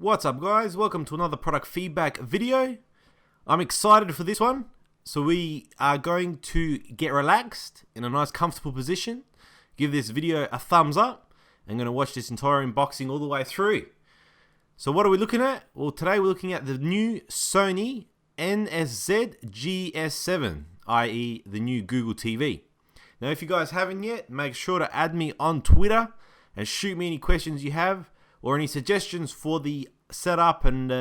What's up guys, welcome to another product feedback video. I'm excited for this one. So we are going to get relaxed in a nice comfortable position, give this video a thumbs up, and going to watch this entire unboxing all the way through. So what are we looking at? Well, today we're looking at the new Sony NSZ-GS7, i.e. the new Google TV. Now if you guys haven't yet, make sure to add me on Twitter and shoot me any questions you have or any suggestions for the setup and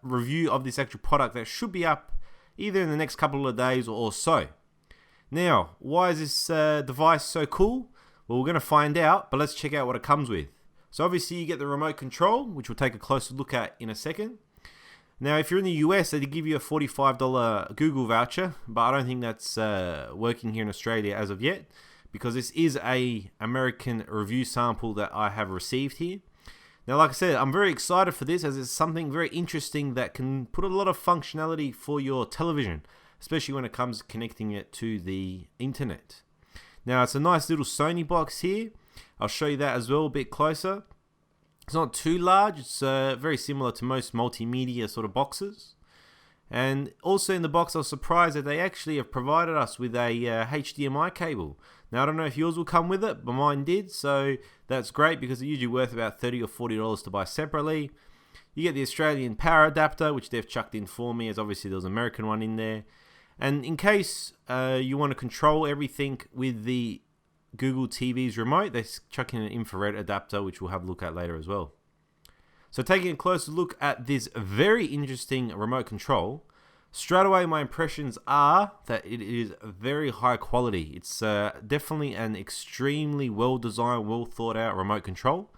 review of this actual product that should be up either in the next couple of days or so. Now, why is this device so cool? Well, we're going to find out, but let's check out what it comes with. So obviously you get the remote control, which we'll take a closer look at in a second. Now, if you're in the US, they give you a $45 Google voucher, but I don't think that's working here in Australia as of yet, because this is a American review sample that I have received here. Now, like I said, I'm very excited for this as it's something very interesting that can put a lot of functionality for your television, especially when it comes to connecting it to the internet. Now, it's a nice little Sony box here. I'll show you that as well a bit closer. It's not too large. It's very similar to most multimedia sort of boxes. And also in the box, I was surprised that they actually have provided us with a HDMI cable. Now, I don't know if yours will come with it, but mine did, so that's great because they're usually worth about $30 or $40 to buy separately. You get the Australian power adapter, which they've chucked in for me, as obviously there was an American one in there. And in case you want to control everything with the Google TV's remote, they chuck in an infrared adapter, which we'll have a look at later as well. So taking a closer look at this very interesting remote control, straight away my impressions are that it is very high quality. It's definitely an extremely well designed, well thought out remote control,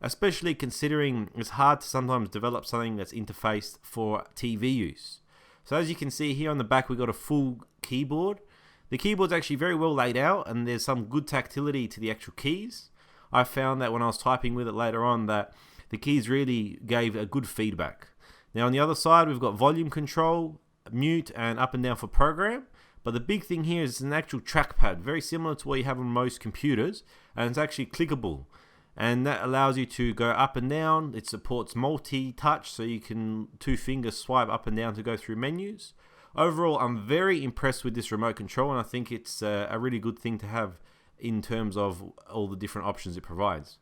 especially considering it's hard to sometimes develop something that's interfaced for TV use. So as you can see here on the back, we've got a full keyboard. The keyboard's actually very well laid out and there's some good tactility to the actual keys. I found that when I was typing with it later on that the keys really gave a good feedback. Now on the other side, we've got volume control, mute, and up and down for program. But the big thing here is it's an actual trackpad, very similar to what you have on most computers, and it's actually clickable. And that allows you to go up and down. It supports multi-touch, so you can two fingers swipe up and down to go through menus. Overall, I'm very impressed with this remote control, and I think it's a really good thing to have in terms of all the different options it provides.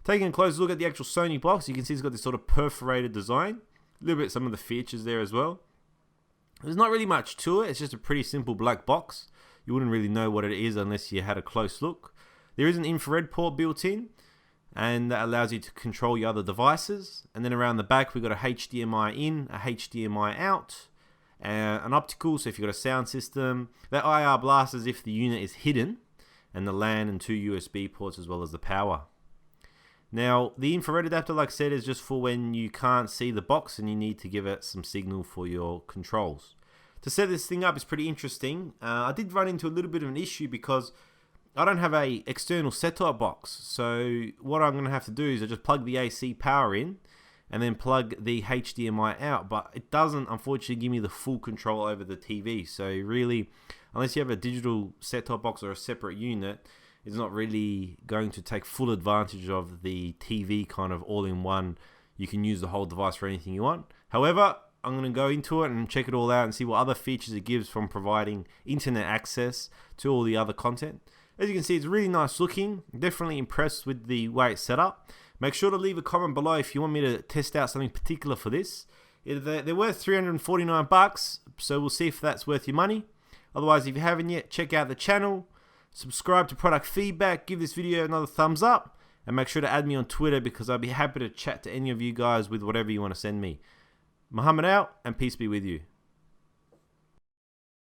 Taking a close look at the actual Sony box, you can see it's got this sort of perforated design. A little bit some of the features there as well. There's not really much to it. It's just a pretty simple black box. You wouldn't really know what it is unless you had a close look. There is an infrared port built in, and that allows you to control your other devices. And then around the back, we've got a HDMI in, a HDMI out, an optical, so if you've got a sound system. That IR blasts as if the unit is hidden, and the LAN and two USB ports as well as the power. Now, the infrared adapter, like I said, is just for when you can't see the box and you need to give it some signal for your controls. To set this thing up is pretty interesting. I did run into a little bit of an issue because I don't have a external set-top box. So what I'm going to have to do is I just plug the AC power in and then plug the HDMI out. But it doesn't, unfortunately, give me the full control over the TV. So really, unless you have a digital set-top box or a separate unit, it's not really going to take full advantage of the TV kind of all-in-one. You can use the whole device for anything you want. However, I'm going to go into it and check it all out and see what other features it gives from providing internet access to all the other content. As you can see, it's really nice looking. Definitely impressed with the way it's set up. Make sure to leave a comment below if you want me to test out something particular for this. They're worth $349, so we'll see if that's worth your money. Otherwise, if you haven't yet, check out the channel. Subscribe to Product Feedback, give this video another thumbs up, and make sure to add me on Twitter because I'd be happy to chat to any of you guys with whatever you want to send me. Muhammad out, and peace be with you.